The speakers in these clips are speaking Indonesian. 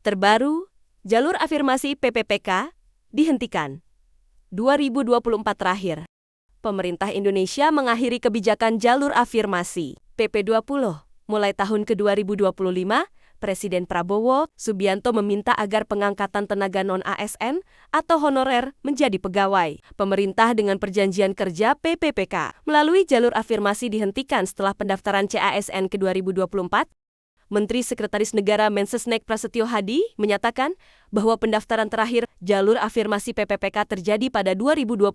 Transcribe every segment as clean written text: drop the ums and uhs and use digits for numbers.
Terbaru, jalur afirmasi PPPK dihentikan. 2024 terakhir, pemerintah Indonesia mengakhiri kebijakan jalur afirmasi PP20. Mulai tahun ke-2025, Presiden Prabowo Subianto meminta agar pengangkatan tenaga non-ASN atau honorer menjadi pegawai pemerintah dengan perjanjian kerja PPPK melalui jalur afirmasi dihentikan setelah pendaftaran CASN ke-2024. Menteri Sekretaris Negara Mensesnek Prasetyo Hadi menyatakan bahwa pendaftaran terakhir jalur afirmasi PPPK terjadi pada 2024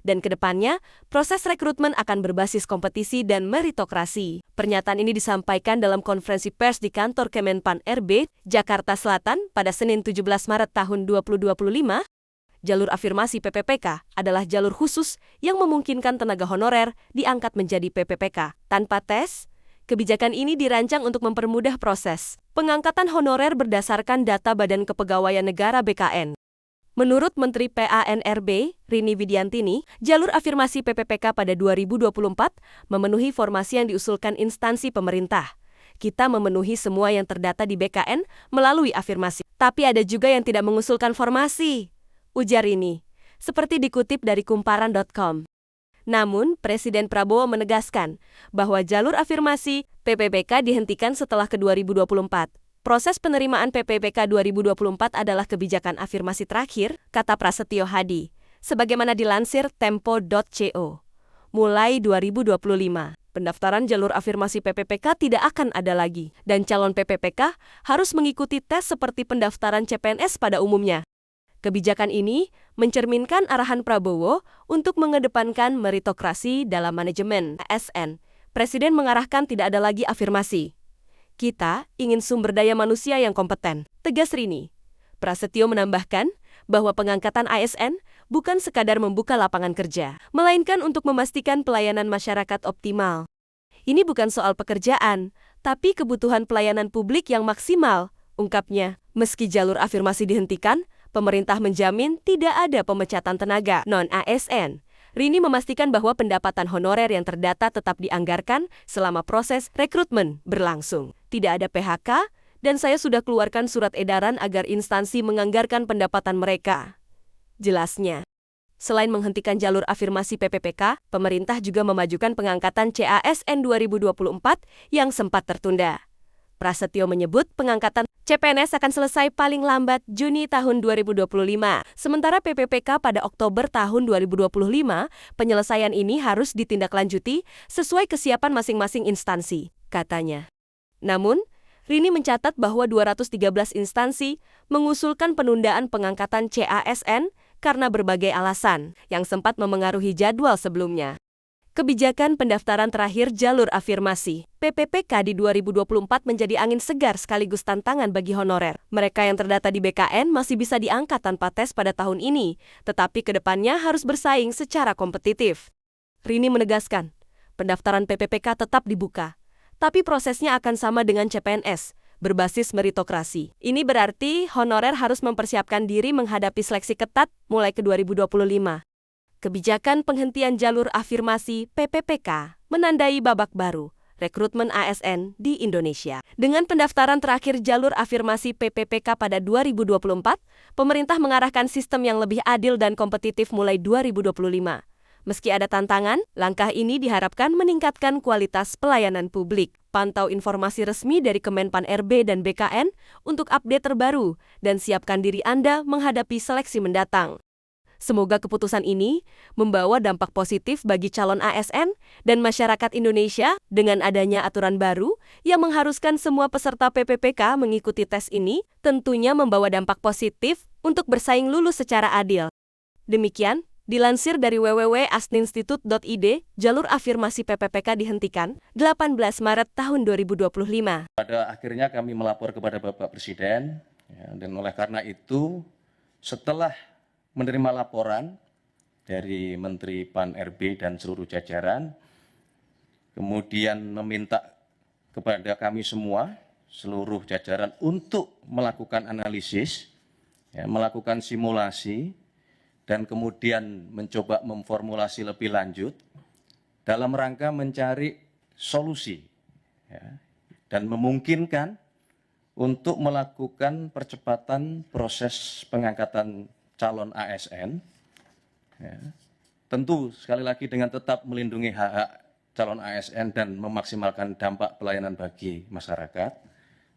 dan kedepannya proses rekrutmen akan berbasis kompetisi dan meritokrasi. Pernyataan ini disampaikan dalam konferensi pers di kantor Kemenpan RB, Jakarta Selatan pada Senin 17 Maret tahun 2025. Jalur afirmasi PPPK adalah jalur khusus yang memungkinkan tenaga honorer diangkat menjadi PPPK tanpa tes. Kebijakan ini dirancang untuk mempermudah proses pengangkatan honorer berdasarkan data Badan Kepegawaian Negara BKN. Menurut Menteri PANRB, Rini Widiantini, jalur afirmasi PPPK pada 2024 memenuhi formasi yang diusulkan instansi pemerintah. Kita memenuhi semua yang terdata di BKN melalui afirmasi. Tapi ada juga yang tidak mengusulkan formasi, ujar Rini, seperti dikutip dari kumparan.com. Namun, Presiden Prabowo menegaskan bahwa jalur afirmasi PPPK dihentikan setelah ke-2024. Proses penerimaan PPPK 2024 adalah kebijakan afirmasi terakhir, kata Prasetyo Hadi, sebagaimana dilansir tempo.co. Mulai 2025, pendaftaran jalur afirmasi PPPK tidak akan ada lagi, dan calon PPPK harus mengikuti tes seperti pendaftaran CPNS pada umumnya. Kebijakan ini mencerminkan arahan Prabowo untuk mengedepankan meritokrasi dalam manajemen ASN. Presiden mengarahkan tidak ada lagi afirmasi. Kita ingin sumber daya manusia yang kompeten, tegas Rini. Prasetyo menambahkan bahwa pengangkatan ASN bukan sekadar membuka lapangan kerja, melainkan untuk memastikan pelayanan masyarakat optimal. Ini bukan soal pekerjaan, tapi kebutuhan pelayanan publik yang maksimal, ungkapnya. Meski jalur afirmasi dihentikan, pemerintah menjamin tidak ada pemecatan tenaga non-ASN. Rini memastikan bahwa pendapatan honorer yang terdata tetap dianggarkan selama proses rekrutmen berlangsung. Tidak ada PHK, dan saya sudah keluarkan surat edaran agar instansi menganggarkan pendapatan mereka. Jelasnya. Selain menghentikan jalur afirmasi PPPK, pemerintah juga memajukan pengangkatan CASN 2024 yang sempat tertunda. Prasetyo menyebut pengangkatan CPNS akan selesai paling lambat Juni tahun 2025. Sementara PPPK pada Oktober tahun 2025, penyelesaian ini harus ditindaklanjuti sesuai kesiapan masing-masing instansi, katanya. Namun, Rini mencatat bahwa 213 instansi mengusulkan penundaan pengangkatan CASN karena berbagai alasan yang sempat memengaruhi jadwal sebelumnya. Kebijakan pendaftaran terakhir jalur afirmasi PPPK di 2024 menjadi angin segar sekaligus tantangan bagi honorer. Mereka yang terdata di BKN masih bisa diangkat tanpa tes pada tahun ini, tetapi kedepannya harus bersaing secara kompetitif. Rini menegaskan, pendaftaran PPPK tetap dibuka, tapi prosesnya akan sama dengan CPNS, berbasis meritokrasi. Ini berarti honorer harus mempersiapkan diri menghadapi seleksi ketat mulai ke 2025. Kebijakan penghentian jalur afirmasi PPPK menandai babak baru rekrutmen ASN di Indonesia. Dengan pendaftaran terakhir jalur afirmasi PPPK pada 2024, pemerintah mengarahkan sistem yang lebih adil dan kompetitif mulai 2025. Meski ada tantangan, langkah ini diharapkan meningkatkan kualitas pelayanan publik. Pantau informasi resmi dari Kemenpan RB dan BKN untuk update terbaru dan siapkan diri Anda menghadapi seleksi mendatang. Semoga keputusan ini membawa dampak positif bagi calon ASN dan masyarakat Indonesia dengan adanya aturan baru yang mengharuskan semua peserta PPPK mengikuti tes ini, tentunya membawa dampak positif untuk bersaing lulus secara adil. Demikian, dilansir dari www.asninstitute.id, jalur afirmasi PPPK dihentikan 18 Maret tahun 2025. Pada akhirnya kami melapor kepada Bapak Presiden, dan oleh karena itu, setelah menerima laporan dari Menteri PAN-RB dan seluruh jajaran, kemudian meminta kepada kami semua, seluruh jajaran untuk melakukan analisis, melakukan simulasi, dan kemudian mencoba memformulasi lebih lanjut dalam rangka mencari solusi dan memungkinkan untuk melakukan percepatan proses pengangkatan calon ASN, ya, tentu sekali lagi dengan tetap melindungi hak-hak calon ASN dan memaksimalkan dampak pelayanan bagi masyarakat,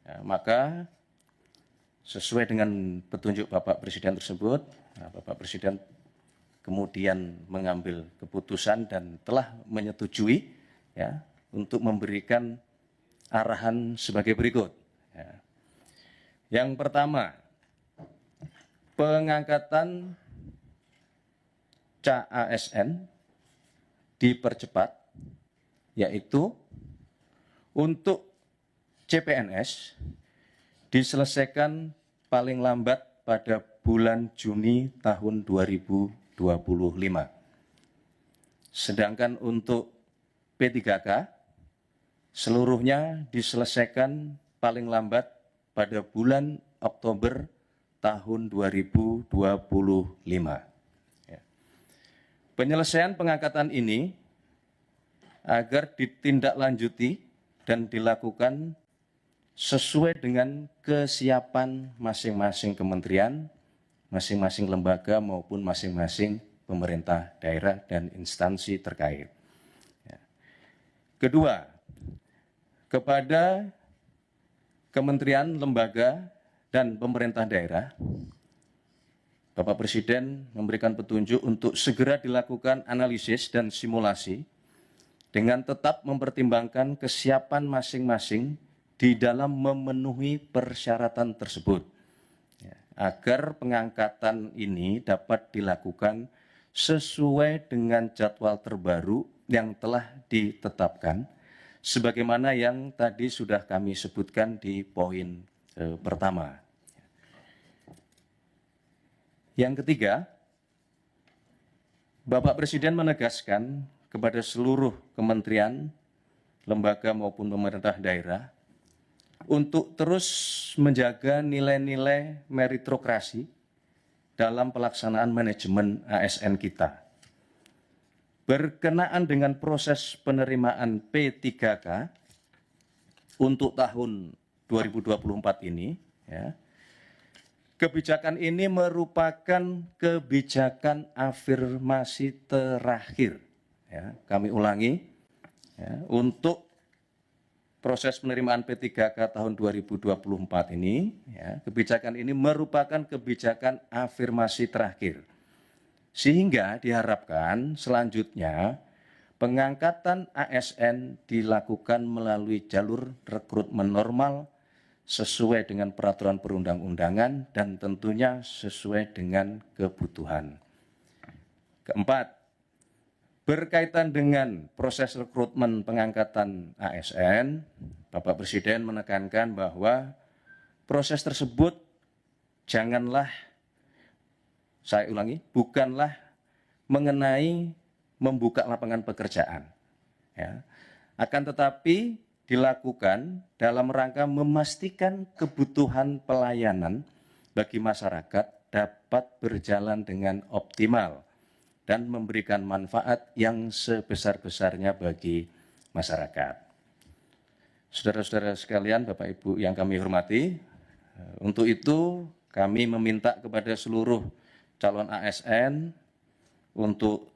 ya, maka sesuai dengan petunjuk Bapak Presiden tersebut, Bapak Presiden kemudian mengambil keputusan dan telah menyetujui, ya, untuk memberikan arahan sebagai berikut. Ya. Yang pertama, pengangkatan CASN dipercepat, yaitu untuk CPNS diselesaikan paling lambat pada bulan Juni tahun 2025. Sedangkan untuk P3K seluruhnya diselesaikan paling lambat pada bulan Oktober tahun 2025. Ya. Penyelesaian pengangkatan ini agar ditindaklanjuti dan dilakukan sesuai dengan kesiapan masing-masing kementerian, masing-masing lembaga maupun masing-masing pemerintah daerah dan instansi terkait. Ya. Kedua, kepada kementerian, lembaga, dan pemerintah daerah, Bapak Presiden memberikan petunjuk untuk segera dilakukan analisis dan simulasi dengan tetap mempertimbangkan kesiapan masing-masing di dalam memenuhi persyaratan tersebut, ya, agar pengangkatan ini dapat dilakukan sesuai dengan jadwal terbaru yang telah ditetapkan, sebagaimana yang tadi sudah kami sebutkan di poin pertama. Yang ketiga, Bapak Presiden menegaskan kepada seluruh kementerian, lembaga maupun pemerintah daerah untuk terus menjaga nilai-nilai meritokrasi dalam pelaksanaan manajemen ASN kita. Berkenaan dengan proses penerimaan P3K untuk tahun 2024 ini, ya, kebijakan ini merupakan kebijakan afirmasi terakhir. Ya, kami ulangi, ya, untuk proses penerimaan P3K tahun 2024 ini, ya, kebijakan ini merupakan kebijakan afirmasi terakhir. Sehingga diharapkan selanjutnya pengangkatan ASN dilakukan melalui jalur rekrutmen normal sesuai dengan peraturan perundang-undangan dan tentunya sesuai dengan kebutuhan. Keempat, berkaitan dengan proses rekrutmen pengangkatan ASN, Bapak Presiden menekankan bahwa proses tersebut janganlah, saya ulangi, bukanlah mengenai membuka lapangan pekerjaan, ya, akan tetapi dilakukan dalam rangka memastikan kebutuhan pelayanan bagi masyarakat dapat berjalan dengan optimal dan memberikan manfaat yang sebesar-besarnya bagi masyarakat. Saudara-saudara sekalian, Bapak Ibu yang kami hormati, untuk itu kami meminta kepada seluruh calon ASN untuk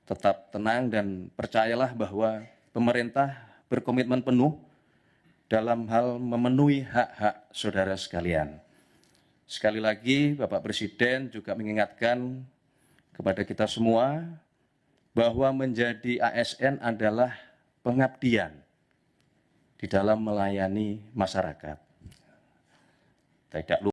tetap tenang dan percayalah bahwa pemerintah berkomitmen penuh dalam hal memenuhi hak-hak saudara sekalian. Sekali lagi, Bapak Presiden juga mengingatkan kepada kita semua bahwa menjadi ASN adalah pengabdian di dalam melayani masyarakat. Tidak lupa